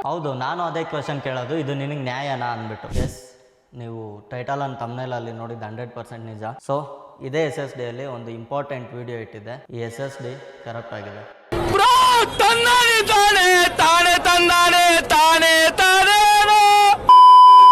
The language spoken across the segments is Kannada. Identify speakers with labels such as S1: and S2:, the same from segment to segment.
S1: ಹೌದು, ನಾನು ಅದೇ ಕ್ವೆಶನ್ ಕೇಳೋದು, ಇದು ನಿನಗೆ ನ್ಯಾಯನಾ ಅಂದ್ಬಿಟ್ಟು. ಎಸ್, ನೀವು ಟೈಟಲ್ ಅಂಡ್ ತಮ್ನೇಲಲ್ಲಿ ನೋಡಿದ್ದು 100% ನಿಜ. ಸೊ ಇದೇ SSD ಅಲ್ಲಿ ಒಂದು ಇಂಪಾರ್ಟೆಂಟ್ ವಿಡಿಯೋ ಇಟ್ಟಿದೆ. ಈ SSD ಕರಪ್ಟ್ ಆಗಿದೆ.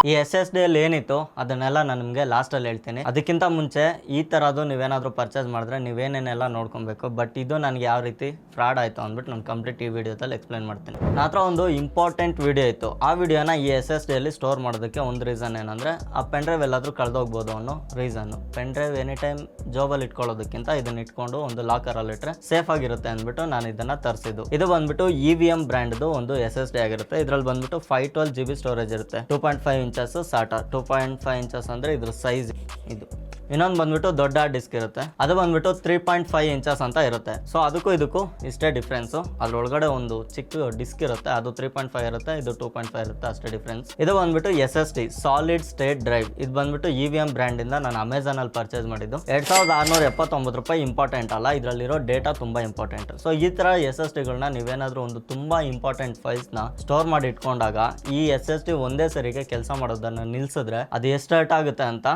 S1: ಈ SSD ಅಲ್ಲಿ ಏನಿತ್ತು ಅದನ್ನೆಲ್ಲ ನಾನು ನಿಮಗೆ ಲಾಸ್ಟಲ್ಲಿ ಹೇಳ್ತೀನಿ. ಅದಕ್ಕಿಂತ ಮುಂಚೆ ಈ ಥರದ್ದು ನೀವೇನಾದರೂ ಪರ್ಚೇಸ್ ಮಾಡಿದ್ರೆ ನೀವೇನೇನೆಲ್ಲ ನೋಡ್ಕೊಬೇಕು. ಬಟ್ ಇದು ನನಗೆ ಯಾವ ರೀತಿ ಫ್ರಾಡ್ ಆಯಿತು ಅಂದ್ಬಿಟ್ಟು ನಾನು ಕಂಪ್ಲೀಟ್ ಈ ವಿಡಿಯೋದಲ್ಲಿ ಎಕ್ಸ್ಪ್ಲೈನ್ ಮಾಡ್ತೀನಿ. ನನ್ನ ಹತ್ರ ಒಂದು ಇಂಪಾರ್ಟೆಂಟ್ ವಿಡಿಯೋ ಇತ್ತು. ಆ ವಿಡಿಯೋನ ಈ SSD ಅಲ್ಲಿ ಸ್ಟೋರ್ ಮಾಡೋದಕ್ಕೆ ಒಂದು ರೀಸನ್ ಏನಂದರೆ, ಆ ಪೆನ್ ಡ್ರೈವ್ ಎಲ್ಲಾದರೂ ಕಳೆದೋಗ್ಬೋದು ಅನ್ನೋ ರೀಸನ್ನು. ಪೆನ್ ಡ್ರೈವ್ ಎನಿ ಟೈಮ್ ಜಾಬಲ್ಲಿ ಇಟ್ಕೊಳ್ಳೋದಕ್ಕಿಂತ ಇದನ್ನ ಇಟ್ಕೊಂಡು ಒಂದು ಲಾಕರಲ್ಲಿ ಇಟ್ಟರೆ ಸೇಫ್ ಆಗಿರುತ್ತೆ ಅಂದ್ಬಿಟ್ಟು ನಾನು ಇದನ್ನು ತರಿಸಿದ್ದು. ಇದು ಬಂದ್ಬಿಟ್ಟು EVM ಬ್ರ್ಯಾಂಡ್ದು ಒಂದು SSD ಆಗಿರುತ್ತೆ. ಇದರಲ್ಲಿ ಬಂದ್ಬಿಟ್ಟು 512 GB ಸ್ಟೋರೇಜ್ ಇರುತ್ತೆ. 2.5 ಇಂಚಸ್ ಸಾಟಾ. 2.5 ಇಂಚಸ್ ಅಂದರೆ ಇದ್ರ ಸೈಜ್ ಇದು. ಇನ್ನೊಂದು ಬಂದ್ಬಿಟ್ಟು ದೊಡ್ಡ ಡಿಸ್ಕ್ ಇರುತ್ತೆ, ಅದು ಬಂದ್ಬಿಟ್ಟು 3.5 ಇಂಚಸ್ ಅಂತ ಇರುತ್ತೆ. ಸೊ ಅದಕ್ಕೂ ಇದಕ್ಕೂ ಇಷ್ಟೇ ಡಿಫ್ರೆನ್ಸು. ಅದ್ರೊಳಗಡೆ ಒಂದು ಚಿಕ್ಕ ಡಿಸ್ಕ್ ಇರುತ್ತೆ, ಅದು 3.5 ಇರುತ್ತೆ, ಇದು 2.5 ಇರುತ್ತೆ, ಅಷ್ಟೇ ಡಿಫ್ರೆನ್ಸ್. ಇದು ಬಂದ್ಬಿಟ್ಟು SSD ಸಾಲಿಡ್ ಸ್ಟೇಟ್ ಡ್ರೈವ್. ಇದು ಬಂದ್ಬಿಟ್ಟು EVM ಬ್ರ್ಯಾಂಡಿಂದ ನಾನು ಅಮೆಝಾನಲ್ಲಿ ಪರ್ಚೇಸ್ ಮಾಡಿದ್ದು. 2679 ರೂಪಾಯಿ. ಇಂಪಾರ್ಟೆಂಟ್ ಅಲ್ಲ, ಇದರಲ್ಲಿರೋ ಡೇಟಾ ತುಂಬ ಇಂಪಾರ್ಟೆಂಟ್. ಸೊ ಈ ಥರ SSDಗಳನ್ನ ನೀವೇನಾದರೂ ಒಂದು ತುಂಬ ಇಂಪಾರ್ಟೆಂಟ್ ಫೈಲ್ಸ್ನ ಸ್ಟೋರ್ ಮಾಡಿ ಇಟ್ಕೊಂಡಾಗ ಈ SSD ಒಂದೇ ಸರಿಗೆ ಕೆಲಸ ಮಾಡೋದನ್ನು ನಿಲ್ಲಿಸಿದ್ರೆ ಅದು ಎಷ್ಟು ಹರ್ಟ್ ಆಗುತ್ತೆ ಅಂತ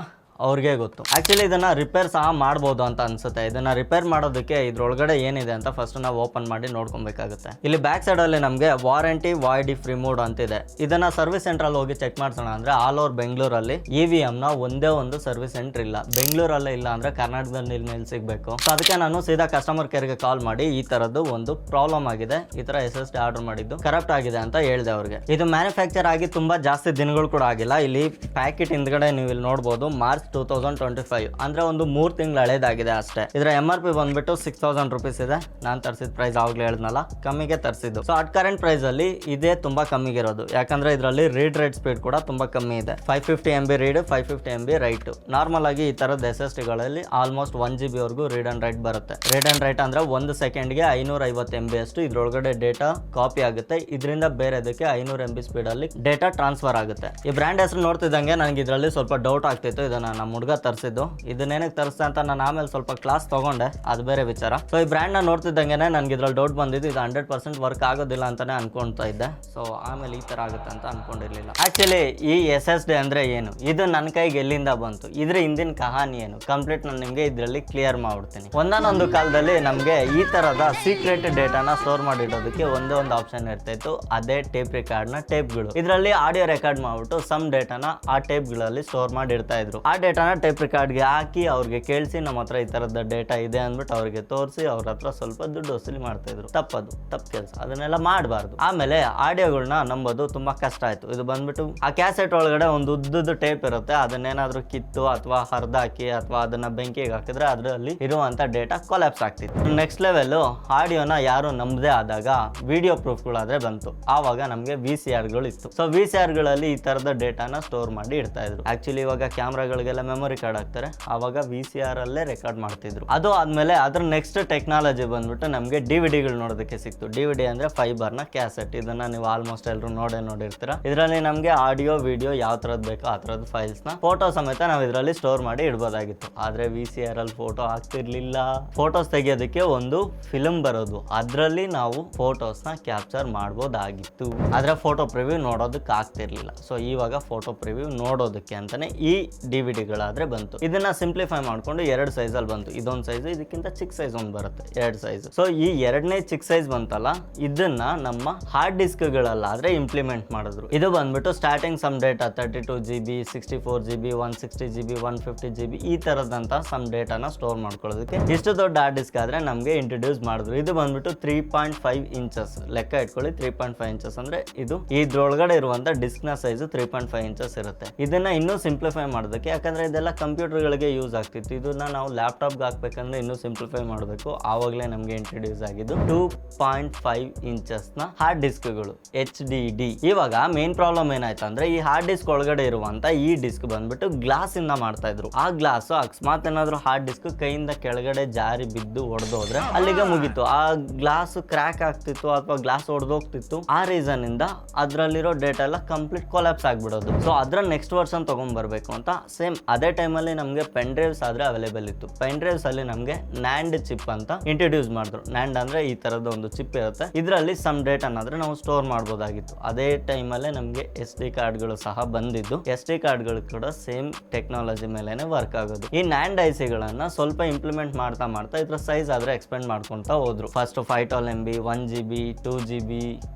S1: ಅವ್ರಿಗೆ ಗೊತ್ತು. ಆ್ಯಕ್ಚುಲಿ ಇದನ್ನು ರಿಪೇರ್ ಸಹ ಮಾಡ್ಬೋದು ಅಂತ ಅನಿಸುತ್ತೆ. ಇದನ್ನು ರಿಪೇರ್ ಮಾಡೋದಕ್ಕೆ ಇದ್ರೊಳಗಡೆ ಏನಿದೆ ಅಂತ ಫಸ್ಟ್ ನಾವು ಓಪನ್ ಮಾಡಿ ನೋಡ್ಕೊಬೇಕಾಗುತ್ತೆ. ಇಲ್ಲಿ ಬ್ಯಾಕ್ ಸೈಡಲ್ಲಿ ನಮಗೆ ವಾರಂಟಿ ವಾಯ್ಡ್ ಫ್ರೀ ಮೋಡ್ ಅಂತಿದೆ. ಇದನ್ನು ಸರ್ವಿಸ್ ಸೆಂಟ್ರಲ್ಲಿ ಹೋಗಿ ಚೆಕ್ ಮಾಡ್ಸೋಣ ಅಂದರೆ ಆಲ್ ಓವರ್ ಬೆಂಗಳೂರಲ್ಲಿ EVMನ ಒಂದೇ ಒಂದು ಸರ್ವಿಸ್ ಸೆಂಟರ್ ಇಲ್ಲ. ಬೆಂಗಳೂರಲ್ಲೇ ಇಲ್ಲ ಅಂದರೆ ಕರ್ನಾಟಕದಲ್ಲಿ ಇಲ್ಲಿ ಸಿಗಬೇಕು. ಸೊ ಅದಕ್ಕೆ ನಾನು ಸೀದಾ ಕಸ್ಟಮರ್ ಕೇರ್ಗೆ ಕಾಲ್ ಮಾಡಿ ಈ ಥರದ್ದು ಒಂದು ಪ್ರಾಬ್ಲಮ್ ಆಗಿದೆ, ಈ ಥರ SSD ಆರ್ಡರ್ ಮಾಡಿದ್ದು ಕರಪ್ಟ್ ಆಗಿದೆ ಅಂತ ಹೇಳಿದೆ ಅವ್ರಿಗೆ. ಇದು ಮ್ಯಾನುಫ್ಯಾಕ್ಚರ್ ಆಗಿ ತುಂಬ ಜಾಸ್ತಿ ದಿನಗಳು ಕೂಡ ಆಗಿಲ್ಲ. ಇಲ್ಲಿ ಪ್ಯಾಕೆಟ್ ಹಿಂದ್ಗಡೆ ನೀವು ಇಲ್ಲಿ ನೋಡ್ಬೋದು ಮಾರ್ಚ್ 2025 ಅಂದ್ರೆ ಒಂದು 3 ತಿಂಗಳು ಹಳೇದಾಗಿದೆ ಅಷ್ಟೇ. ಇದರ MRP ಬಂದ್ಬಿಟ್ಟು 6000 ರೂಪೀಸ್ ಇದೆ. ನಾನು ತರಿಸಿದ ಪ್ರೈಸ್ ಆವಾಗಲೇ ಹೇಳಿದ್ನಲ್ಲ, ಕಮ್ಮಿಗೆ ತರಿಸಿದ್ದು. ಸೊ ಅಟ್ ಕರೆಂಟ್ ಪ್ರೈಸ್ ಅಲ್ಲಿ ಇದೇ ತುಂಬಾ ಕಮ್ಮಿಗೆ ಇರೋದು, ಯಾಕಂದ್ರೆ ಇದರಲ್ಲಿ ರೀಡ್ ರೈಟ್ ಸ್ಪೀಡ್ ಕೂಡ ತುಂಬಾ ಕಮ್ಮಿ ಇದೆ. 550 MB read, 550 MB right. Normal ಆಗಿ ಈ ತರದ SSDಗಳಲ್ಲಿ ಆಲ್ಮೋಸ್ಟ್ 1 GB ವರೆಗೂ ರೀಡ್ ಅಂಡ್ ರೈಟ್ ಬರುತ್ತೆ. ರೀಡ್ ಅಂಡ್ ರೈಟ್ ಅಂದ್ರೆ 1 ಸೆಕೆಂಡ್ಗೆ 550 MB ಅಷ್ಟು ಇದ್ರೊಳಗಡೆ ಡೇಟಾ ಕಾಪಿ ಆಗುತ್ತೆ. ಇದರಿಂದ ಬೇರೆದಕ್ಕೆ 500 MB ಸ್ಪೀಡ್ ಅಲ್ಲಿ ಡೇಟಾ ಟ್ರಾನ್ಸ್ಫರ್ ಆಗುತ್ತೆ. ಈ ಬ್ರ್ಯಾಂಡ್ ಹೆಸರು ನೋಡ್ತಿದ್ದಂಗೆ ನನಗೆ ಇದರಲ್ಲಿ ಸ್ವಲ್ಪ ಡೌಟ್ ಆಗ್ತಿತ್ತು. ಇದನ್ನ ನಮ್ಮ ಹುಡುಗ ತರಿಸಿದ್ದು, ಇದನ್ನೇನಕ್ಕೆ ತರಿಸ್ತಾ ಅಂತ ನಾನು ಆಮೇಲೆ ಸ್ವಲ್ಪ ಕ್ಲಾಸ್ ತಗೊಂಡೆ, ಅದು ಬೇರೆ ವಿಚಾರ. ಸೊ ಈ ಬ್ರ್ಯಾಂಡ್ ನ ನೋಡ್ತಿದ್ದಂಗೆ ನನಗೆ ಇದ್ರಲ್ಲಿ ಡೌಟ್ ಬಂದಿದ್ದು, ಇದು 100% ವರ್ಕ್ ಆಗೋದಿಲ್ಲ ಅಂತಾನೆ ಅನ್ಕೊಂತಾ ಇದ್ದೆ. ಸೊ ಆಮೇಲೆ ಈ ತರ ಆಗುತ್ತೆ ಅಂತ ಅನ್ಕೊಂಡಿರ್ಲಿಲ್ಲ. ಆಕ್ಚುಲಿ ಈ SSD ಅಂದ್ರೆ ಏನು, ಇದು ನನ್ನ ಕೈಗೆ ಎಲ್ಲಿಂದ ಬಂತು, ಇದ್ರ ಹಿಂದಿನ ಕಹಾನಿ ಏನು, ಕಂಪ್ಲೀಟ್ ನಾನು ನಿಮ್ಗೆ ಇದರಲ್ಲಿ ಕ್ಲಿಯರ್ ಮಾಡ್ಬಿಡ್ತೀನಿ. ಒಂದೊಂದು ಕಾಲದಲ್ಲಿ ನಮ್ಗೆ ಈ ತರದ ಸೀಕ್ರೆಟ್ ಡೇಟಾನ ಸ್ಟೋರ್ ಮಾಡಿಡೋದಕ್ಕೆ ಒಂದೇ ಒಂದು ಆಪ್ಷನ್ ಇರ್ತಾಯಿತ್ತು, ಅದೇ ಟೇಪ್ ರೆಕಾರ್ಡ್ ನ ಟೇಪ್ಗಳು. ಇದರಲ್ಲಿ ಆಡಿಯೋ ರೆಕಾರ್ಡ್ ಮಾಡ್ಬಿಟ್ಟು ಸಮ್ ಡೇಟಾನ ಆ ಟೇಪ್ಗಳಲ್ಲಿ ಸ್ಟೋರ್ ಮಾಡಿ ಇಡ್ತಾ ಇದ್ರು. ಆ ಡೇಟಾನ ಟೇಪ್ ರೆಕಾರ್ಡ್ಗೆ ಹಾಕಿ ಅವ್ರಿಗೆ ಕೇಳಿಸಿ ನಮ್ಮ ಹತ್ರ ಈ ತರದ ಡೇಟಾ ಇದೆ ಅಂದ್ಬಿಟ್ಟು ಅವ್ರಿಗೆ ತೋರಿಸಿ ಅವ್ರ ಹತ್ರ ಸ್ವಲ್ಪ ದುಡ್ಡು ವಸೂಲಿ ಮಾಡ್ತಾ ಇದ್ರು. ತಪ್ಪು ಕೆಲಸ, ಅದನ್ನೆಲ್ಲ ಮಾಡಬಾರ್ದು. ಆಮೇಲೆ ಆಡಿಯೋಗಳನ್ನ ನಂಬೋದು ತುಂಬಾ ಕಷ್ಟ ಆಯ್ತು. ಇದು ಬಂದ್ಬಿಟ್ಟು ಆ ಕ್ಯಾಸೆಟ್ ಒಳಗಡೆ ಒಂದು ಉದ್ದದ ಟೇಪ್ ಇರುತ್ತೆ, ಅದನ್ನೇನಾದ್ರೂ ಕಿತ್ತು ಅಥವಾ ಹರಿದಾಕಿ ಅಥವಾ ಅದನ್ನ ಬೆಂಕಿಗೆ ಹಾಕಿದ್ರೆ ಅದರಲ್ಲಿ ಇರುವಂತ ಡೇಟಾ ಕೊಲ್ಯಾಪ್ಸ್ ಆಗ್ತಿತ್ತು. ನೆಕ್ಸ್ಟ್ ಲೆವೆಲ್ ಆಡಿಯೋನ ಯಾರು ನಂಬದೇ ಆದಾಗ ವಿಡಿಯೋ ಪ್ರೂಫ್ಗಳಾದ್ರೆ ಬಂತು. ಆವಾಗ ನಮಗೆ VCRಗಳು ಇತ್ತು. ಸೊ VCRಗಳಲ್ಲಿ ಈ ತರದ ಡೇಟಾನ ಸ್ಟೋರ್ ಮಾಡಿ ಇಡ್ತಾ ಇದ್ರು. ಆಕ್ಚುಲಿ ಇವಾಗ ಕ್ಯಾಮ್ರಾಗಳಿಗೆಲ್ಲ ಮೆಮೊರಿ ಕಾರ್ಡ್ ಹಾಕ್ತಾರೆ, ಆವಾಗ VCR ಅಲ್ಲೇ ರೆಕಾರ್ಡ್ ಮಾಡ್ತಿದ್ರು. ಅದು ಆದ್ಮೇಲೆ ಅದ್ರ ನೆಕ್ಸ್ಟ್ ಟೆಕ್ನಾಲಜಿ ಬಂದ್ಬಿಟ್ಟು ನಮಗೆ DVDಗಳು ನೋಡೋದಕ್ಕೆ ಸಿಕ್ತು. DVD ಅಂದ್ರೆ ಫೈಬರ್ನ ಕ್ಯಾಸೆಟ್. ಇದನ್ನ ನೀವು ಆಲ್ಮೋಸ್ಟ್ ಎಲ್ಲರೂ ನೋಡಿರ್ತೀರ. ಇದರಲ್ಲಿ ನಮಗೆ ಆಡಿಯೋ ವಿಡಿಯೋ ಯಾವ ತರದ್ ಬೇಕೋ ಆ ತರದ ಫೈಲ್ಸ್ ನ ಫೋಟೋ ಸಮೇತ ನಾವು ಇದರಲ್ಲಿ ಸ್ಟೋರ್ ಮಾಡಿ ಇಡ್ಬೋದಾಗಿತ್ತು. ಆದ್ರೆ VCR ಅಲ್ಲಿ ಫೋಟೋ ಆಗ್ತಿರ್ಲಿಲ್ಲ. ಫೋಟೋಸ್ ತೆಗಿಯೋದಕ್ಕೆ ಒಂದು ಫಿಲ್ಮ್ ಬರೋದು, ಅದ್ರಲ್ಲಿ ನಾವು ಫೋಟೋಸ್ ನ ಕ್ಯಾಪ್ಚರ್ ಮಾಡ್ಬೋದಾಗಿತ್ತು. ಆದ್ರೆ ಫೋಟೋ ಪ್ರಿವ್ಯೂ ನೋಡೋದಕ್ಕೆ ಆಗ್ತಿರ್ಲಿಲ್ಲ. ಸೊ ಇವಾಗ ಫೋಟೋ ಪ್ರಿವ್ಯೂ ನೋಡೋದಕ್ಕೆ ಅಂತಾನೆ ಈ DVDಗಳಾದ್ರೆ ಬಂತು. ಇದನ್ನ ಸಿಂಪ್ಲಿಫೈ ಮಾಡ್ಕೊಂಡು 2 ಸೈಜ್ ಅಲ್ಲಿ ಬಂತು. ಇದೊಂದು ಸೈಜ್, ಇದಕ್ಕಿಂತ ಚಿಕ್ಕ ಸೈಜ್ ಒಂದು ಬರುತ್ತೆ, 2 ಸೈಜ್. ಸೊ ಈ 2ನೇ ಚಿಕ್ಕ ಸೈಜ್ ಬಂತಲ್ಲ, ಇದನ್ನ ನಮ್ಮ ಹಾರ್ಡ್ ಡಿಸ್ಕ್ ಗಳಲ್ಲಾದ್ರೆ ಇಂಪ್ಲಿಮೆಂಟ್ ಮಾಡಿದ್ರು. ಇದು ಬಂದ್ಬಿಟ್ಟು starting some data 32 GB, 64 GB, 160 GB, 150 GB ಈ ತರದಂತ ಸಮ್ ಡೇಟಾನ ಸ್ಟೋರ್ ಮಾಡ್ಕೊಳ್ಳೋದಕ್ಕೆ ಇಷ್ಟು ದೊಡ್ಡ ಹಾರ್ಡ್ ಡಿಸ್ಕ್ ಆದ್ರೆ ನಮ್ಗೆ ಇಂಟ್ರೊಡ್ಯೂಸ್ ಮಾಡಿದ್ರು. ಇದು ಬಂದ್ಬಿಟ್ಟು 3.5 ಇಂಚಸ್ ಲೆಕ್ಕ ಇಟ್ಕೊಳ್ಳಿ. 3.5 ಇಂಚಸ್ ಅಂದ್ರೆ ಇದು ಇದ್ರೊಳಗಡೆ ಇರುವಂತ ಡಿಸ್ಕ್ ನ ಸೈಜ್ 3.5 ಇಂಚಸ್ ಇರುತ್ತೆ. ಇದನ್ನ ಇನ್ನೂ ಸಿಂಪ್ಲಿಫೈ ಮಾಡೋದಕ್ಕೆ, ಯಾಕಂದ್ರೆ ಇದೆಲ್ಲ ಕಂಪ್ಯೂಟರ್ಗಳಿಗೆ ಯೂಸ್ ಆಗ್ತಿತ್ತು, ಇದನ್ನ ನಾವು ಲ್ಯಾಪ್ಟಾಪ್ಗೆ ಹಾಕ್ಬೇಕಂದ್ರೆ ಇನ್ನೂ ಸಿಂಪ್ಲಿಫೈ ಮಾಡಬೇಕು. ಆವಾಗಲೇ ನಮಗೆ ಇಂಟ್ರೊಡ್ಯೂಸ್ ಆಗಿದ್ದು 2.5 ಇಂಚಸ್ ನ ಹಾರ್ಡ್ ಡಿಸ್ಕ್ಗಳು, HDD. ಇವಾಗ ಮೇನ್ ಪ್ರಾಬ್ಲಮ್ ಏನಾಯ್ತು ಅಂದ್ರೆ, ಈ ಹಾರ್ಡ್ ಡಿಸ್ಕ್ ಒಳಗಡೆ ಇರುವಂತ ಈ ಡಿಸ್ಕ್ ಬಂದ್ಬಿಟ್ಟು ಗ್ಲಾಸ್ ಇಂದ ಮಾಡ್ತಾ ಇದ್ರು. ಆ ಗ್ಲಾಸ್ ಅಕಸ್ಮಾತ್ ಏನಾದ್ರು ಹಾರ್ಡ್ ಡಿಸ್ಕ್ ಕೈಯಿಂದ ಕೆಳಗಡೆ ಜಾರಿ ಬಿದ್ದು ಒಡೆದೋದ್ರೆ ಅಲ್ಲಿಗೆ ಮುಗೀತು. ಆ ಗ್ಲಾಸ್ ಕ್ರ್ಯಾಕ್ ಆಗ್ತಿತ್ತು ಅಥವಾ ಗ್ಲಾಸ್ ಒಡೆದೋಗ್ತಿತ್ತು. ಆ ರೀಸನ್ ಇಂದ ಅದ್ರಲ್ಲಿರೋ ಡೇಟಾ ಎಲ್ಲ ಕಂಪ್ಲೀಟ್ ಕೊಲ್ಯಾಪ್ಸ್ ಆಗ್ಬಿಡೋದು. ಸೊ ಅದ್ರ ನೆಕ್ಸ್ಟ್ ವರ್ಷನ್ ತಗೊಂಡ್ ಬರ್ಬೇಕು ಅಂತ ಸೇಮ್ ಅದೇ ಟೈಮಲ್ಲಿ ನಮಗೆ ಪೆನ್ ಡ್ರೈವ್ಸ್ ಆದ್ರೆ ಅವೈಲೇಬಲ್ ಇತ್ತು. ಪೆನ್ ಡ್ರೈವ್ಸ್ ಅಲ್ಲಿ ನಮಗೆ ನ್ಯಾಂಡ್ ಚಿಪ್ ಅಂತ ಇಂಟ್ರೊಡ್ಯೂಸ್ ಮಾಡಿದ್ರು. ನ್ಯಾಂಡ್ ಅಂದ್ರೆ ಈ ತರದ ಒಂದು ಚಿಪ್ ಇರುತ್ತೆ, ಇದರಲ್ಲಿ ಸಮ್ ಡೇಟಾ ಅನ್ನೋದ್ರೆ ನಾವು ಸ್ಟೋರ್ ಮಾಡಬಹುದಾಗಿತ್ತು. ಅದೇ ಟೈಮಲ್ಲೇ ನಮಗೆ SD ಕಾರ್ಡ್ಗಳು ಸಹ ಬಂದಿದ್ದು. SD ಕಾರ್ಡ್ಗಳು ಕೂಡ ಸೇಮ್ ಟೆಕ್ನಾಲಜಿ ಮೇಲೆನೆ ವರ್ಕ್ ಆಗೋದು. ಈ ನ್ಯಾಂಡ್ ಐಸಿಗಳನ್ನ ಸ್ವಲ್ಪ ಇಂಪ್ಲಿಮೆಂಟ್ ಮಾಡ್ತಾ ಮಾಡ್ತಾ ಇದ್ರ ಸೈಜ್ ಆದ್ರೆ ಎಕ್ಸ್ಪೆಂಡ್ ಮಾಡ್ಕೊಂತ ಹೋದ್ರು. First 512 MB, 1 GB, 2 GB,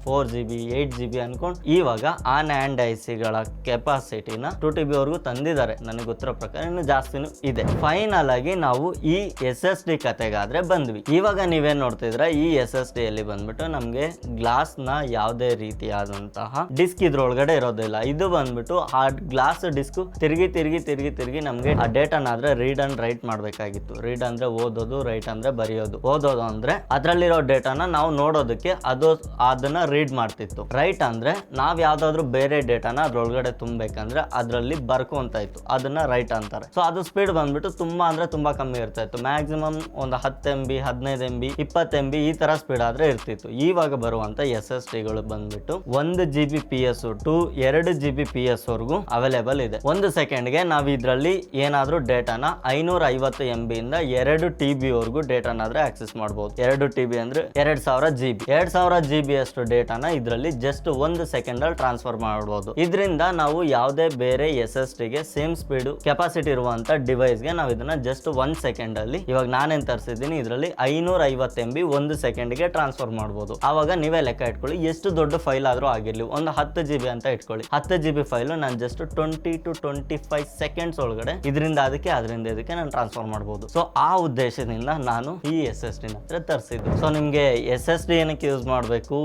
S1: 4 GB, 8 GB ಅನ್ಕೊಂಡು ಇವಾಗ ಆ ನ್ಯಾಂಡ್ ಐಸಿಗಳ ಕೆಪಾಸಿಟಿನ 2 TB ವರೆಗೂ ತಂದಿದ್ದಾರೆ. ನನಗೆ ಗೊತ್ತಿರೋ ಪ್ರಕಾರ ಇನ್ನು ಜಾಸ್ತಿನೂ ಇದೆ. ಫೈನಲ್ ಆಗಿ ನಾವು ಈ SSD ಕತೆಗಾದ್ರೆ ಬಂದ್ವಿ. ಇವಾಗ ನೀವೇನ್ ನೋಡ್ತಿದ್ರ, ಈ SSD ಅಲ್ಲಿ ಬಂದ್ಬಿಟ್ಟು ನಮ್ಗೆ ಗ್ಲಾಸ್ ನ ಯಾವುದೇ ರೀತಿಯಾದಂತಹ ಡಿಸ್ಕ್ ಇದ್ರೊಳಗಡೆ ಇರೋದಿಲ್ಲ. ಇದು ಬಂದ್ಬಿಟ್ಟು ಆ ಗ್ಲಾಸ್ ಡಿಸ್ಕ್ ತಿರುಗಿ ನಮ್ಗೆ ಆ ಡೇಟಾನಾದ್ರೆ ರೀಡ್ ಅಂಡ್ ರೈಟ್ ಮಾಡ್ಬೇಕಾಗಿತ್ತು. ರೀಡ್ ಅಂದ್ರೆ ಓದೋದು, ರೈಟ್ ಅಂದ್ರೆ ಬರೆಯೋದು. ಓದೋದು ಅಂದ್ರೆ ಅದ್ರಲ್ಲಿರೋ ಡೇಟಾನ ನಾವು ನೋಡೋದಕ್ಕೆ ಅದನ್ನ ರೀಡ್ ಮಾಡ್ತಿತ್ತು. ರೈಟ್ ಅಂದ್ರೆ ನಾವ್ ಯಾವ್ದಾದ್ರು ಬೇರೆ ಡೇಟಾನ ಅದ್ರೊಳಗಡೆ ತುಂಬಬೇಕಂದ್ರೆ ಅದ್ರಲ್ಲಿ ಬರ್ಕೊಂತ ಇತ್ತು, ಅದನ್ನ ರೈಟ್ ಅಂತಾರೆ. ಸೊ ಅದು ಸ್ಪೀಡ್ ಬಂದ್ಬಿಟ್ಟು ತುಂಬಾ ಅಂದ್ರೆ ತುಂಬಾ ಕಮ್ಮಿ ಇರ್ತಾ ಇತ್ತು. ಮ್ಯಾಕ್ಸಿಮಮ್ ಒಂದು 10 MB, 15 MB, 20 MB ಈ ತರ ಸ್ಪೀಡ್ ಆದ್ರೆ ಇರ್ತಿತ್ತು. ಇವಾಗ ಬರುವಂತ SSDಗಳು ಬಂದ್ಬಿಟ್ಟು 1 Gbps ಟು 2 Gbps ವರೆಗೂ ಅವೈಲೇಬಲ್ ಇದೆ. 1 ಸೆಕೆಂಡ್ಗೆ ನಾವು ಇದ್ರಲ್ಲಿ ಏನಾದ್ರೂ ಡೇಟಾನ 550 MB ಇಂದ 2 TB ವರೆಗೂ ಡೇಟಾನಾದ್ರೆ ಆಕ್ಸೆಸ್ ಮಾಡಬಹುದು. 2 TB ಅಂದ್ರೆ 2000 GB. 2000 GB ಅಷ್ಟು ಡೇಟಾನ ಇದ್ರಲ್ಲಿ ಜಸ್ಟ್ 1 ಸೆಕೆಂಡ್ ಅಲ್ಲಿ ಟ್ರಾನ್ಸ್ಫರ್ ಮಾಡಬಹುದು. ಇದರಿಂದ ನಾವು ಯಾವುದೇ ಬೇರೆ SSD ಗೆ ಸೇಮ್ ಸ್ಪೀಡ್ ಕೆಪಾಸಿಟಿ ಇರುವಂತ ಡಿವೈಸ್ ಗೆ ನಾವು ಇದನ್ನ ಜಸ್ಟ್ 1 ಸೆಕೆಂಡ್ ಅಲ್ಲಿ, ಇವಾಗ ನಾನೇನ್ ತರಿಸಿದ್ದೀನಿ ಇದರಲ್ಲಿ 550 MB 1 ಸೆಕೆಂಡ್ ಗೆ ಟ್ರಾನ್ಸ್ಫರ್ ಮಾಡಬಹುದು. ಆವಾಗ ನೀವೇ ಲೆಕ್ಕ ಇಟ್ಕೊಳ್ಳಿ, ಎಷ್ಟು ದೊಡ್ಡ ಫೈಲ್ ಆದ್ರೂ ಆಗಿರ್ಲಿ, ಒಂದು 10 GB ಅಂತ ಇಟ್ಕೊಳ್ಳಿ. 10 GB ಫೈಲ್ ನಾನು ಜಸ್ಟ್ 20 to 25 ಸೆಕೆಂಡ್ಸ್ ಒಳಗಡೆ ಇದರಿಂದ ಅದಕ್ಕೆ ನಾನು ಟ್ರಾನ್ಸ್ಫರ್ ಮಾಡಬಹುದು. ಸೊ ಆ ಉದ್ದೇಶದಿಂದ ನಾನು ಈ SSD ನ ತರಿಸಿದ್ದು. ಸೊ ನಿಮ್ಗೆ SSD ಏನಕ್ಕೆ ಯೂಸ್ ಮಾಡಬೇಕು,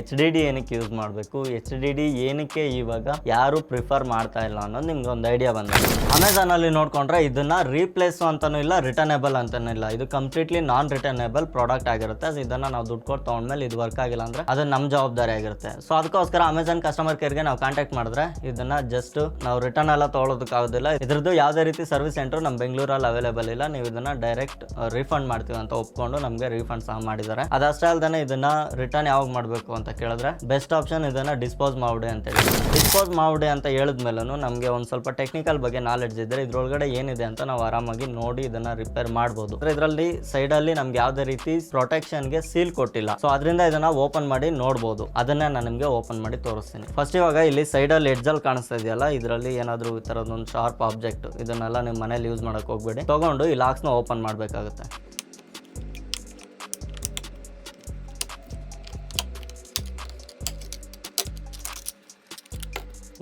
S1: HDD ಏನಕ್ಕೆ ಯೂಸ್ ಮಾಡಬೇಕು, HDD ಏನಕ್ಕೆ ಇವಾಗ ಯಾರು ಪ್ರಿಫರ್ ಮಾಡ್ತಾ ಇಲ್ಲ ಅನ್ನೋದು ನಿಮ್ಗೆ ಒಂದು ಐಡಿಯಾ ಬಂದಿದೆ. ಅಮೆಝಾನ್ ಅಲ್ಲಿ ನೋಡ್ಕೊಂಡ್ರೆ ಇದನ್ನ ರೀಪ್ಲೇಸ್ ಅಂತಾನೂ ಇಲ್ಲ, ರಿಟರ್ನೇಬಲ್ ಅಂತಾನೂ ಇಲ್ಲ. ಇದು ಕಂಪ್ಲೀಟ್ಲಿ ನಾನ್ ರಿಟರ್ನೇಬಲ್ ಪ್ರಾಡಕ್ಟ್ ಆಗಿರುತ್ತೆ. ಇದನ್ನ ನಾವು ದುಡ್ಡು ಕೊಟ್ಟು ತಗೊಂಡ್ಮೇಲೆ ಇದು ವರ್ಕ್ ಆಗಿಲ್ಲ ಅಂದ್ರೆ ಅದು ನಮ್ಮ ಜವಾಬ್ದಾರಿ ಆಗಿರುತ್ತೆ. ಸೊ ಅದಕ್ಕೋಸ್ಕರ ಅಮೆಝಾನ್ ಕಸ್ಟಮರ್ ಕೇರ್ಗೆ ನಾವು ಕಾಂಟ್ಯಾಕ್ಟ್ ಮಾಡಿದ್ರೆ ಇದನ್ನ ಜಸ್ಟ್ ನಾವು ರಿಟರ್ನ್ ಎಲ್ಲ ತೊಗೊಳೋದಕ್ಕಾಗೋದಿಲ್ಲ. ಇದ್ರದ್ದು ಯಾವುದೇ ರೀತಿ ಸರ್ವಿಸ್ ಸೆಂಟರ್ ನಮ್ಮ ಬೆಂಗಳೂರಲ್ಲಿ ಅವೈಲೇಬಲ್ ಇಲ್ಲ. ನೀವು ಇದನ್ನ ಡೈರೆಕ್ಟ್ ರೀಫಂಡ್ ಮಾಡ್ತೀವಿ ಅಂತ ಒಪ್ಕೊಂಡು ನಮಗೆ ರೀಫಂಡ್ ಸಹ ಮಾಡಿದ್ದಾರೆ. ಅದಷ್ಟೇ ಅಲ್ಲದೆ ಇದನ್ನ ರಿಟರ್ನ್ ಯಾವಾಗ ಮಾಡಬೇಕು ಅಂತ ಕೇಳಿದ್ರೆ ಬೆಸ್ಟ್ ಆಪ್ಷನ್ ಇದನ್ನ ಡಿಸ್ಪೋಸ್ ಮಾಡಿ ಅಂತ ಹೇಳಿ. ಡಿಸ್ಪೋಸ್ ಮಾಡಿ ಅಂತ ಹೇಳಿದ್ಮೇಲೂ ನಮಗೆ ಒಂದು ಸ್ವಲ್ಪ ಟೆಕ್ನಿಕಲ್ ಬಗ್ಗೆ ನಾಲೆಡ್ಜ್ ಇದ್ರೆ ಇದ್ರೊಳಗಡೆ ಏನಿದೆ ಅಂತ ನಾವು ಆರಾಮಾಗಿ ನೋಡಿ ಇದನ್ನ ರಿಪೇರ್ ಮಾಡಬಹುದು. ಇದರಲ್ಲಿ ಸೈಡ್ ಅಲ್ಲಿ ನಮ್ಗೆ ಯಾವುದೇ ರೀತಿ ಪ್ರೊಟೆಕ್ಷನ್ ಗೆ ಸೀಲ್ ಕೊಟ್ಟಿಲ್ಲ. ಸೊ ಅದರಿಂದ ಇದನ್ನ ಓಪನ್ ಮಾಡಿ ನೋಡಬಹುದು. ಅದನ್ನ ನಾನು ನಿಮಗೆ ಓಪನ್ ಮಾಡಿ ತೋರಿಸ್ತೀನಿ. ಫಸ್ಟ್ ಇವಾಗ ಇಲ್ಲಿ ಸೈಡ್ ಅಲ್ಲಿ ಎಡ್ಜ್ ಅಲ್ಲಿ ಕಾಣಿಸ್ತಾ ಇದೆಯಲ್ಲ, ಇದರಲ್ಲಿ ಏನಾದ್ರು ಈ ತರದೊಂದು ಶಾರ್ಪ್ ಆಬ್ಜೆಕ್ಟ್, ಇದನ್ನೆಲ್ಲ ನಿಮ್ಮ ಮನೇಲಿ ಯೂಸ್ ಮಾಡಕ್ ಹೋಗ್ಬೇಡಿ. ತಗೊಂಡು ಈ ಲಾಕ್ಸ್ ನ ಓಪನ್ ಮಾಡಬೇಕಾಗುತ್ತೆ.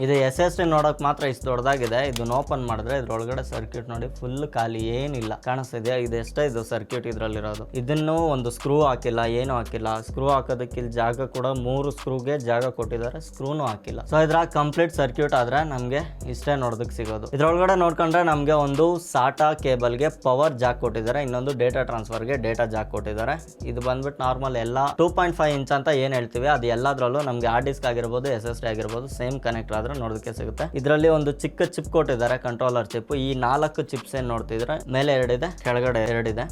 S1: ಇದು SSD ನೋಡೋಕೆ ಮಾತ್ರ ಇಷ್ಟು ದೊಡ್ಡದಾಗಿದೆ. ಇದನ್ನ ಓಪನ್ ಮಾಡಿದ್ರೆ ಇದ್ರೊಳಗಡೆ ಸರ್ಕ್ಯೂಟ್ ನೋಡಿ ಫುಲ್ ಖಾಲಿ, ಏನಿಲ್ಲ. ಕಾಣಿಸ್ತಿದೆಯಾ? ಇದು ಎಷ್ಟೇ ಇದು ಸರ್ಕ್ಯೂಟ್ ಇದರಲ್ಲಿರೋದು. ಇದನ್ನು ಒಂದು ಸ್ಕ್ರೂ ಹಾಕಿಲ್ಲ, ಏನು ಹಾಕಿಲ್ಲ. ಸ್ಕ್ರೂ ಹಾಕೋದಕ್ಕೆ ಇಲ್ಲಿ ಜಾಗ ಕೂಡ 3 ಸ್ಕ್ರೂಗೆ ಜಾಗ ಕೊಟ್ಟಿದ್ದಾರೆ, ಸ್ಕ್ರೂನು ಹಾಕಿಲ್ಲ. ಸೊ ಇದ್ರ ಕಂಪ್ಲೀಟ್ ಸರ್ಕ್ಯೂಟ್ ಆದ್ರೆ ನಮಗೆ ಇಷ್ಟೇ ನೋಡೋದಕ್ಕೆ ಸಿಗೋದು. ಇದ್ರೊಳಗಡೆ ನೋಡ್ಕೊಂಡ್ರೆ ನಮಗೆ ಒಂದು ಸಾಟಾ ಕೇಬಲ್ಗೆ ಪವರ್ ಜಾಕ್ ಕೊಟ್ಟಿದ್ದಾರೆ, ಇನ್ನೊಂದು ಡೇಟಾ ಟ್ರಾನ್ಸ್ಫರ್ಗೆ ಡೇಟಾ ಜಾಕ್ ಕೊಟ್ಟಿದ್ದಾರೆ. ಇದು ಬಂದ್ಬಿಟ್ಟು ನಾರ್ಮಲ್ ಎಲ್ಲ 2.5 ಇಂಚ್ ಅಂತ ಏನ್ ಹೇಳ್ತೀವಿ ಅದು ಎಲ್ಲದ್ರಲ್ಲೂ ನಮಗೆ ಹಾರ್ಡ್ ಡಿಸ್ಕ್ ಆಗಿರ್ಬೋದು, SSD ಆಗಿರ್ಬೋದು ಸೇಮ್ ಕನೆಕ್ಟ್ ನೋಡೋದಕ್ಕೆ ಸಿಗುತ್ತೆ. ಇದರಲ್ಲಿ ಒಂದು ಚಿಕ್ಕ ಚಿಪ್ ಕೊಟ್ಟಿದ್ದಾರೆ, ಕಂಟ್ರೋಲರ್ ಚಿಪ್. ಈ 4 ಚಿಪ್ಸ್ ಏನ್ ನೋಡ್ತಿದ್ರೆ ಮೇಲೆ 2 ಇದೆ, ಕೆಳಗಡೆ 2 ಇದೆ.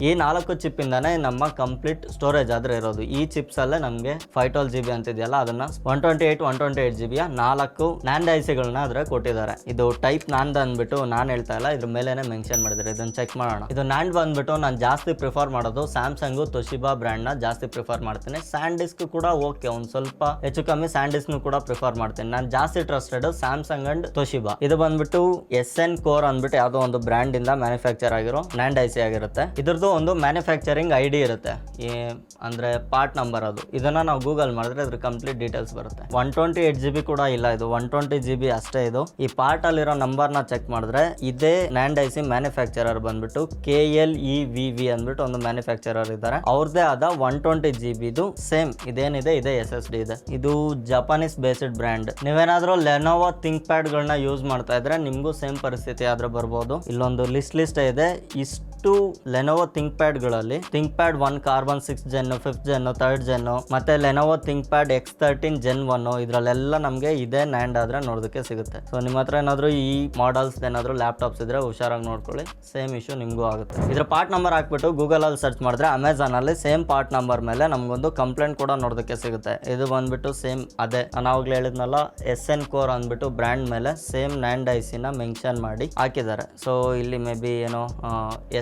S1: ಈ 4 ಚಿಪ್ ಇಂದಾನೆ ನಮ್ಮ ಕಂಪ್ಲೀಟ್ ಸ್ಟೋರೇಜ್ ಆದ್ರೆ ಇರೋದು. ಈ ಚಿಪ್ಸ್ ಅಲ್ಲೇ ನಮ್ಗೆ 512 GB ಅಂತ ಇದೆಯಲ್ಲ ಅದನ್ನ 128 GB 4 ನ್ಯಾಂಡ್ ಐಸಿಗಳನ್ನ ಆದ್ರೆ ಕೊಟ್ಟಿದ್ದಾರೆ. ಇದು ಟೈಪ್ ನಾನ್ಡ್ ಅಂದ್ಬಿಟ್ಟು ನಾನು ಹೇಳ್ತಾ ಇಲ್ಲ, ಇದ್ರ ಮೇಲೆನೆ ಮೆನ್ಷನ್ ಮಾಡಿದ್ದಾರೆ. ಇದನ್ನ ಚೆಕ್ ಮಾಡೋಣ. ಇದು ನಾನ್ಡ್ ಬಂದ್ಬಿಟ್ಟು ನಾನು ಜಾಸ್ತಿ ಪ್ರಿಫರ್ ಮಾಡೋದು ಸ್ಯಾಮ್ಸಂಗ್ ತೊಶಿಬಾ ಬ್ರ್ಯಾಂಡ್ ನ ಜಾಸ್ತಿ ಪ್ರಿಫರ್ ಮಾಡ್ತೀನಿ. ಡಿಸ್ಕ್ ಕೂಡ ಓಕೆ, ಒಂದ್ ಸ್ವಲ್ಪ ಹೆಚ್ಚು ಕಮ್ಮಿ ಸ್ಯಾಂಡ್ ಡಿಸ್ಕ್ ಕೂಡ ಪ್ರಿಫರ್ ಮಾಡ್ತೀನಿ. ನಾನು ಜಾಸ್ತಿ ಟ್ರಸ್ಟೆಡ್ ಸ್ಯಾಮ್ಸಂಗ್ ಅಂಡ್ ತೊಶಿಬಾ. ಇದು ಬಂದ್ಬಿಟ್ಟು SN ಕೋರ್ ಅಂದ್ಬಿಟ್ಟು ಯಾವ್ದೋ ಒಂದು ಬ್ರ್ಯಾಂಡ್ ಇಂದ ಮ್ಯಾನುಫ್ಯಾಕ್ಚರ್ ಆಗಿರೋ ನ್ಯಾಂಡ್ ಐಸಿ ಆಗಿರುತ್ತೆ. ಇದ್ರದ್ದು ಒಂದು ಮ್ಯಾನುಫ್ಯಾಕ್ಚರಿಂಗ್ ID ಇರುತ್ತೆ, ಅಂದ್ರೆ ಪಾರ್ಟ್ ನಂಬರ್. ಅದು ಇದನ್ನ ನಾವು ಗೂಗಲ್ ಮಾಡಿದ್ರೆ ಅದ್ರ ಕಂಪ್ಲೀಟ್ ಡೀಟೇಲ್ಸ್ ಬರುತ್ತೆ. 128 GB ಕೂಡ ಇಲ್ಲ, ಇದು 120 GB ಅಷ್ಟೇ. ಇದು ಈ ಪಾರ್ಟ್ ಅಲ್ಲಿರೋ ನಂಬರ್ ನ ಚೆಕ್ ಮಾಡಿದ್ರೆ ಇದೇ ನ್ಯಾಂಡ್ ಐಸಿ ಮ್ಯಾನುಫ್ಯಾಕ್ಚರರ್ ಬಂದ್ಬಿಟ್ಟು KLEVV ಅಂದ್ಬಿಟ್ಟು ಒಂದು ಮ್ಯಾನುಫ್ಯಾಕ್ಚರರ್ ಇದ್ದಾರೆ. ಅವ್ರದೇ ಆದ 120 GB ಸೇಮ್ ಇದೇನಿದೆ ಇದೇ SSD ಇದೆ. ಇದು ಜಪಾನೀಸ್ ಬೇಸ್ಡ್ ಬ್ರ್ಯಾಂಡ್. ನೀವೇನಾದ್ರೂ ಲೆನೋವೋ ಥಿಂಕ್ ಪ್ಯಾಡ್ ಗಳನ್ನ ಯೂಸ್ ಮಾಡ್ತಾ ಇದ್ರೆ ನಿಮ್ಗೂ ಸೇಮ್ ಪರಿಸ್ಥಿತಿ ಆದ್ರೆ ಬರ್ಬೋದು. ಇಲ್ಲೊಂದು ಲಿಸ್ಟ್ ಇದೆ. ಇಷ್ಟು ಫಸ್ಟು ಲೆನೋವೋ ಥಿಂಕ್ ಪ್ಯಾಡ್ಗಳಲ್ಲಿ ThinkPad 1 carbon 6 gen 5th gen 3rd gen ಮತ್ತೆ Lenovo ThinkPad X13 Gen 1 ಇದರಲ್ಲೆಲ್ಲ ನಮಗೆ ಇದೇ ನ್ಯಾಂಡ್ ಆದ್ರೆ ನೋಡೋದಕ್ಕೆ ಸಿಗುತ್ತೆ. ಸೊ ನಿಮ್ಮ ಹತ್ರ ಏನಾದರೂ ಈ ಮಾಡಲ್ಸ್ ಏನಾದರೂ ಲ್ಯಾಪ್ಟಾಪ್ಸ್ ಇದ್ರೆ ಹುಷಾರಾಗಿ ನೋಡ್ಕೊಳ್ಳಿ, ಸೇಮ್ ಇಶ್ಯೂ ನಿಮಗೂ ಆಗುತ್ತೆ. ಇದ್ರ ಪಾರ್ಟ್ ನಂಬರ್ ಹಾಕ್ಬಿಟ್ಟು ಗೂಗಲಲ್ಲಿ ಸರ್ಚ್ ಮಾಡಿದ್ರೆ ಅಮೆಝಾನಲ್ಲಿ ಸೇಮ್ ಪಾರ್ಟ್ ನಂಬರ್ ಮೇಲೆ ನಮಗೊಂದು ಕಂಪ್ಲೇಂಟ್ ಕೂಡ ನೋಡೋದಕ್ಕೆ ಸಿಗುತ್ತೆ. ಇದು ಬಂದ್ಬಿಟ್ಟು ಸೇಮ್ ಅದೇ ನಾನು ಆವಾಗಲೇ ಹೇಳಿದ್ನಲ್ಲ SN Core ಅಂದ್ಬಿಟ್ಟು ಬ್ರ್ಯಾಂಡ್ ಮೇಲೆ ಸೇಮ್ ನ್ಯಾಂಡ್ ಐಸಿನ ಮೆನ್ಷನ್ ಮಾಡಿ ಹಾಕಿದ್ದಾರೆ. ಸೊ ಇಲ್ಲಿ ಮೇ ಬಿ ಏನೋ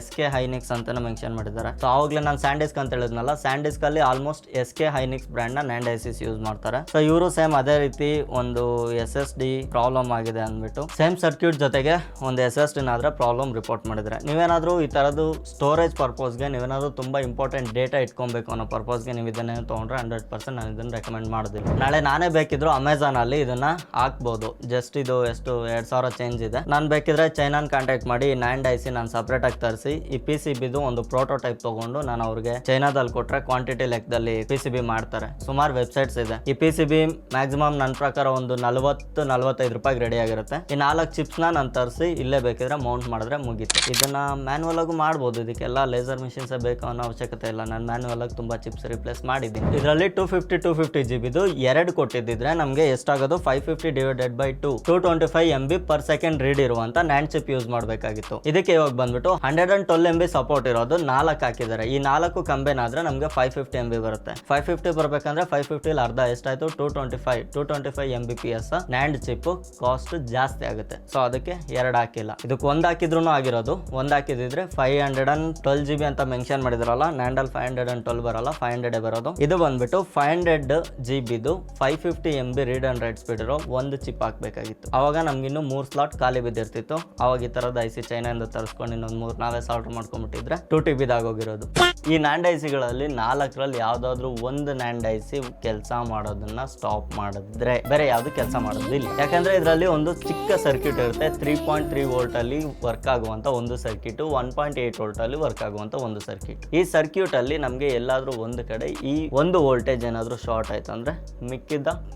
S1: SK ಹೈನಿಕ್ಸ್ ಅಂತಾನೆ ಮೆನ್ಷನ್ ಮಾಡಿದ್ದಾರೆ. ಸೊ ಆವಾಗಲೇ ನಾನು ಸ್ಯಾಂಡಿಸ್ಕ್ ಅಂತ ಹೇಳಿದ್ನಲ್ಲ, ಸ್ಯಾಂಡಿಸ್ಕ್ ಅಲ್ಲಿ ಆಲ್ಮೋಸ್ಟ್ SK ಹೈನಿಕ್ಸ್ ಬ್ರ್ಯಾಂಡ್ ನ ನ್ಯಾಂಡ್ ಐಸಿಸ್ ಯೂಸ್ ಮಾಡ್ತಾರೆ. ಸೊ ಇವರು ಸೇಮ್ ಅದೇ ರೀತಿ ಒಂದು SSD ಪ್ರಾಬ್ಲಮ್ ಆಗಿದೆ ಅಂದ್ಬಿಟ್ಟು ಸೇಮ್ ಸರ್ಕ್ಯೂಟ್ ಜೊತೆಗೆ ಒಂದು SSD ನಾದ್ರೆ ಪ್ರಾಬ್ಲಮ್ ರಿಪೋರ್ಟ್ ಮಾಡಿದ್ರೆ, ನೀವೇನಾದ್ರೂ ಈ ತರದ್ದು ಸ್ಟೋರೇಜ್ ಪರ್ಪಸ್ಗೆ ನೀವೇನಾದ್ರೂ ತುಂಬಾ ಇಂಪಾರ್ಟೆಂಟ್ ಡೇಟಾ ಇಟ್ಕೊಬೇಕು ಅನ್ನೋ ಪರ್ಪಸ್ಗೆ ನೀವು ಇದನ್ನೇ ತೊಗೊಂಡ್ರೆ 100% ನಾನು ಇದನ್ನ ರೆಕಮೆಂಡ್ ಮಾಡೋದಿಲ್ಲ. ನಾಳೆ ನಾನೇ ಬೇಕಿದ್ರು ಅಮೆಝಾನ್ ಅಲ್ಲಿ ಇದನ್ನ ಹಾಕ್ಬೋದು. ಜಸ್ಟ್ ಇದು ಎಷ್ಟು 2000 ಚೇಂಜ್ ಇದೆ. ನಾನು ಬೇಕಿದ್ರೆ ಚೈನಾನ್ ಕಾಂಟ್ಯಾಕ್ಟ್ ಮಾಡಿ ನ್ಯಾಂಡ್ ಐಸಿ ನಾನು ಸಪ್ರೇಟ್ ಆಗಿ ತರಿಸಿ ಈ PCBದು ಒಂದು ಪ್ರೋಟೋಟೈಪ್ ತಗೊಂಡು ನಾನು ಅವ್ರಿಗೆ ಚೈನಾದಲ್ಲಿ ಕೊಟ್ರೆ ಕ್ವಾಂಟಿಟಿ ಲೆಕ್ಕದಲ್ಲಿ PCB ಮಾಡ್ತಾರೆ. ಸುಮಾರು ವೆಬ್ಸೈಟ್ಸ್ ಇದೆ. ಈ PCB ಮ್ಯಾಕ್ಸಿಮಮ್ ನನ್ನ ಪ್ರಕಾರ ಒಂದು 40-45 ರೂಪಾಯಿಗೆ ರೆಡಿ ಆಗಿರುತ್ತೆ. ಈ 4 ಚಿಪ್ಸ್ ನಾನು ತರಿಸಿ ಇಲ್ಲೇ ಬೇಕಿದ್ರೆ ಮೌಂಟ್ ಮಾಡಿದ್ರೆ ಮುಗೀತು. ಇದನ್ನ ಮ್ಯಾನ್ಯುವಲ್ ಆಗಿ ಮಾಡ್ಬೋದು. ಇದಕ್ಕೆಲ್ಲ ಲೇಸರ್ ಮಿಷಿನ್ಸ್ ಬೇಕು ಅನ್ನೋ ಅವಶ್ಯಕತೆ ಇಲ್ಲ. ನಾನು ಮ್ಯಾನ್ಯುವಲ್ ಆಗಿ ತುಂಬಾ ಚಿಪ್ಸ್ ರಿಪ್ಲೇಸ್ ಮಾಡಿದ್ದೀನಿ. ಇದರಲ್ಲಿ 250 GB ಎರಡು ಕೊಟ್ಟಿದ್ದಿದ್ರೆ ನಮಗೆ ಎಷ್ಟಾಗೋದು 550 divided by 225 MB per second read ಇರುವಂತ ನ್ಯಾಂಡ್ ಚಿಪ್ ಯೂಸ್ ಮಾಡಬೇಕಾಗಿತ್ತು. ಇದಕ್ಕೆ ಇವಾಗ ಬಂದ್ಬಿಟ್ಟು 112 MB ಸಪೋರ್ಟ್ ಇರೋದು 4 ಹಾಕಿದ್ದಾರೆ. ಈ 4 ಕಂಬೈನ್ ಆದ್ರೆ ನಮಗೆ 550 MB ಬರುತ್ತೆ. 550 ಬರ್ಬೇಕಂದ್ರೆ 550 ಅರ್ಧ ಎಷ್ಟಾಯ್ತು 225 MBPS ನ್ಯಾಂಡ್ ಚಿಪ್ ಕಾಸ್ಟ್ ಜಾಸ್ತಿ ಆಗುತ್ತೆ. ಸೊ ಅದಕ್ಕೆ 2 ಹಾಕಿಲ್ಲ. ಇದಕ್ಕೆ 1 ಹಾಕಿದ್ರು ಆಗಿರೋದು. 1 ಹಾಕಿದ್ರೆ 512 GB ಅಂತ ಮೆನ್ಷನ್ ಮಾಡಿದ್ರಲ್ಲ, ನ್ಯಾಂಡಲ್ 512 ಬರಲ್ಲ, 500 ಬರೋದು. ಇದು ಬಂದ್ಬಿಟ್ಟು 500 GBದು 550 MB read and write speed ಇರೋ ಒಂದು ಚಿಪ್ ಹಾಕ್ಬೇಕಾಗಿತ್ತು. ಅವಾಗ ನಮ್ಗಿನ್ನು 3 ಸ್ಲಾಟ್ ಖಾಲಿ ಬಿದ್ದಿರ್ತಿತ್ತು. ಅವಾಗ ಈ ತರದ ಐಸಿ ಚೈನಾದಿಂದ ತರಿಸ್ಕೊಂಡು ಇನ್ನೊಂದು 3 ನಾವೇ ಸಾಲ್ಟ್ ಮಾಡ್ಕೊಂಡ್ಬಿಟ್ಟಿದ್ರೆ 2 TB ಆಗೋಗಿರೋದು. ಈ ನ್ಯಾಂಡ್ ಐಸಿಗಳಲ್ಲಿ 4ರಲ್ಲಿ ಯಾವ್ದಾದ್ರು ಒಂದು ನ್ಯಾಂಡ್ ಐಸಿ ಕೆಲಸ ಮಾಡೋದನ್ನ ಸ್ಟಾಪ್ ಮಾಡಿದ್ರೆ ಬೇರೆ ಯಾವ್ದು ಕೆಲಸ ಮಾಡೋದಿಲ್ಲ. ಯಾಕಂದ್ರೆ ಇದರಲ್ಲಿ ಒಂದು ಚಿಕ್ಕ ಸರ್ಕ್ಯೂಟ್ ಇರುತ್ತೆ. 3.3 ವೋಲ್ಟ್ ಅಲ್ಲಿ ವರ್ಕ್ ಆಗುವಂತ ಒಂದು ಸರ್ಕ್ಯೂಟ್, 1.8 ವೋಲ್ಟ್ ಅಲ್ಲಿ ವರ್ಕ್ ಆಗುವಂತ ಒಂದು ಸರ್ಕ್ಯೂಟ್. ಈ ಸರ್ಕ್ಯೂಟ್ ಅಲ್ಲಿ ನಮ್ಗೆ ಎಲ್ಲಾದ್ರೂ ಒಂದು ಕಡೆ ಈ ಒಂದು ವೋಲ್ಟೇಜ್ ಏನಾದ್ರೂ ಶಾರ್ಟ್ ಆಯ್ತು ಅಂದ್ರೆ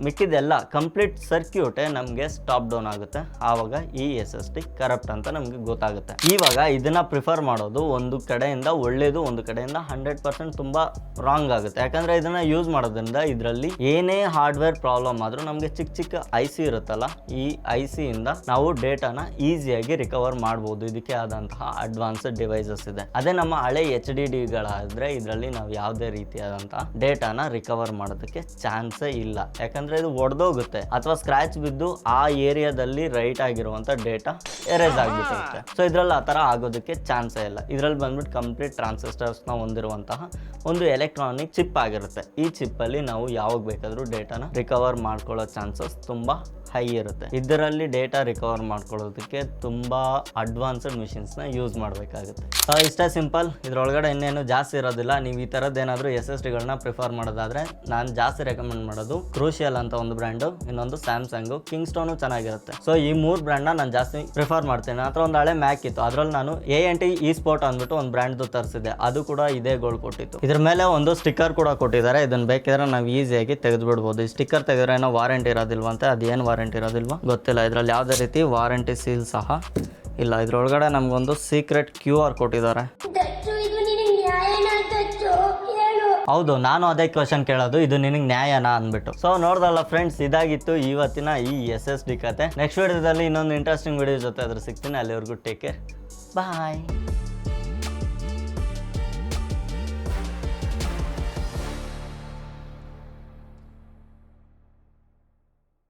S1: ಮಿಕ್ಕಿದೆಲ್ಲ ಕಂಪ್ಲೀಟ್ ಸರ್ಕ್ಯೂಟ್ ನಮ್ಗೆ ಸ್ಟಾಪ್ ಡೌನ್ ಆಗುತ್ತೆ. ಆವಾಗ ಈ SSD ಕರಪ್ಟ್ ಅಂತ ನಮ್ಗೆ ಗೊತ್ತಾಗುತ್ತೆ. ಇವಾಗ ಇದನ್ನ ಪ್ರಿಫರ್ ಮಾಡೋದು ಒಂದು ಕಡೆಯಿಂದ ಒಳ್ಳೇದು, ಒಂದು ಕಡೆಯಿಂದ 100% ತುಂಬಾ ರಾಂಗ್ ಆಗುತ್ತೆ. ಯಾಕಂದ್ರೆ ಇದನ್ನ ಯೂಸ್ ಮಾಡೋದ್ರಿಂದ ಇದರಲ್ಲಿ ಏನೇ ಹಾರ್ಡ್ವೇರ್ ಪ್ರಾಬ್ಲಮ್ ಆದ್ರೂ ನಮ್ಗೆ ಚಿಕ್ಕ ಐಸಿ ಇರುತ್ತಲ್ಲ, ಈ ಐಸಿ ಇಂದ ನಾವು ಡೇಟಾನ ಈಸಿಯಾಗಿ ರಿಕವರ್ ಮಾಡಬಹುದು. ಇದಕ್ಕೆ ಆದಂತಹ ಅಡ್ವಾನ್ಸ್ಡ್ ಡಿವೈಸಸ್ ಇದೆ. ಅದೇ ನಮ್ಮ ಹಳೆ HDDಗಳಾದ್ರೆ ಇದರಲ್ಲಿ ನಾವು ಯಾವುದೇ ರೀತಿಯಾದಂತಹ ಡೇಟಾನ ರಿಕವರ್ ಮಾಡೋದಕ್ಕೆ ಚಾನ್ಸೇ ಇಲ್ಲ. ಯಾಕಂದ್ರೆ ಇದು ಒಡೆದೋಗುತ್ತೆ ಅಥವಾ ಸ್ಕ್ರಾಚ್ ಬಿದ್ದು ಆ ಏರಿಯಾದಲ್ಲಿ ರೈಟ್ ಆಗಿರುವಂತ ಡೇಟಾ ಎರೇಸ್ ಆಗಿಬಿಟ್ಟಿರುತ್ತೆ. ಸೊ ಇದ್ರಲ್ಲಿ ಆ ತರ ಆಗೋದಕ್ಕೆ ಚಾನ್ಸೇ ಇಲ್ಲ. ಇದ್ರಲ್ಲಿ ಬಂದ್ಬಿಟ್ಟು ಕಂಪ್ಲೀಟ್ ಟ್ರಾನ್ಸಿಸ್ಟರ್ಸ್ ನ ಹೊಂದಿರುವಂತಹ ಒಂದು ಎಲೆಕ್ಟ್ರಾನಿಕ್ ಚಿಪ್ ಆಗಿರುತ್ತೆ. ಈ ಚಿಪ್ ಅಲ್ಲಿ ನಾವು ಯಾವಾಗ ಬೇಕಾದ್ರೂ ಡೇಟಾನ ರಿಕವರ್ ಮಾಡ್ಕೊಳ್ಳೋ ಚಾನ್ಸಸ್ ತುಂಬಾ ಹೈ ಇರುತ್ತೆ. ಇದರಲ್ಲಿ ಡೇಟಾ ರಿಕವರ್ ಮಾಡ್ಕೊಳ್ಳೋದಕ್ಕೆ ತುಂಬಾ ಅಡ್ವಾನ್ಸ್ಡ್ ಮಿಷಿನ್ಸ್ ನ ಯೂಸ್ ಮಾಡಬೇಕಾಗುತ್ತೆ. ಇಷ್ಟೇ ಸಿಂಪಲ್. ಇದ್ರೊಳಗಡೆ ಇನ್ನೇನು ಜಾಸ್ತಿ ಇರೋದಿಲ್ಲ. ನೀವು ಈ ತರದ್ದು ಏನಾದರೂ SSDಗಳನ್ನ ಪ್ರಿಫರ್ ಮಾಡೋದಾದ್ರೆ ನಾನು ಜಾಸ್ತಿ ರೆಕಮೆಂಡ್ ಮಾಡೋದು ಕ್ರೂಷಿಯಲ್ ಅಂತ ಒಂದು ಬ್ರ್ಯಾಂಡು, ಇನ್ನೊಂದು ಸ್ಯಾಮ್ಸಂಗ್, ಕಿಂಗ್ಸ್ಟೋನು ಚೆನ್ನಾಗಿರುತ್ತೆ. ಸೊ ಈ 3 ಬ್ರ್ಯಾಂಡ್ನ ನಾನು ಜಾಸ್ತಿ ಪ್ರಿಫರ್ ಮಾಡ್ತೀನಿ. ಅಥವಾ ಒಂದು ಹಳೆ ಮ್ಯಾಕ್ ಇತ್ತು, ಅದ್ರಲ್ಲಿ ನಾನು ANT eSport ಅಂದ್ಬಿಟ್ಟು ಒಂದು ಬ್ರ್ಯಾಂಡ್ದು ತರಿಸಿದೆ. ಅದು ಕೂಡ ಇದೇ ಗೋಲ್ಡ್ ಕೊಟ್ಟಿತ್ತು. ಇದ್ರ ಮೇಲೆ ಒಂದು ಸ್ಟಿಕ್ಕರ್ ಕೂಡ ಕೊಟ್ಟಿದ್ದಾರೆ. ಇದನ್ನ ಬೇಕಿದ್ರೆ ನಾವು ಈಸಿಯಾಗಿ ತೆಗೆದು ಬಿಡ್ಬೋದು. ಈ ಸ್ಟಿಕ್ಕರ್ ತೆಗೆದ್ರೆ ಏನೋ ವಾರಂಟಿ ಇರೋದಿಲ್ವಂತೆ. ಅದೇನು ವಾರಂಟಿ ಇರೋದಿಲ್ವಾ ಗೊತ್ತಿಲ್ಲ. ಇದರಲ್ಲಿ ಯಾವುದೇ ರೀತಿ ವಾರಂಟಿ ಸೀಲ್ ಸಹ ಇಲ್ಲ. ಇದ್ರೊಳಗಡೆ ನಮಗೊಂದು ಸೀಕ್ರೆಟ್ QR ಕೊಟ್ಟಿದ್ದಾರೆ. ಹೌದು, ನಾನು ಅದೇ ಕ್ವಶನ್ ಕೇಳೋದು, ಇದು ನಿನಗೆ ನ್ಯಾಯನಾ ಅಂದ್ಬಿಟ್ಟು. ಸೊ ನೋಡ್ದಲ್ಲ ಫ್ರೆಂಡ್ಸ್, ಇದಾಗಿತ್ತು ಇವತ್ತಿನ ಈ SSD ಕತೆ. ನೆಕ್ಸ್ಟ್ ವಿಡಿಯೋದಲ್ಲಿ ಇನ್ನೊಂದು ಇಂಟ್ರೆಸ್ಟಿಂಗ್ ವಿಡಿಯೋ ಜೊತೆ ಅದ್ರ ಸಿಗ್ತೀನಿ. ಅಲ್ಲಿವರೆಗೂ ಟೇಕ್ ಕೇರ್, ಬಾಯ್.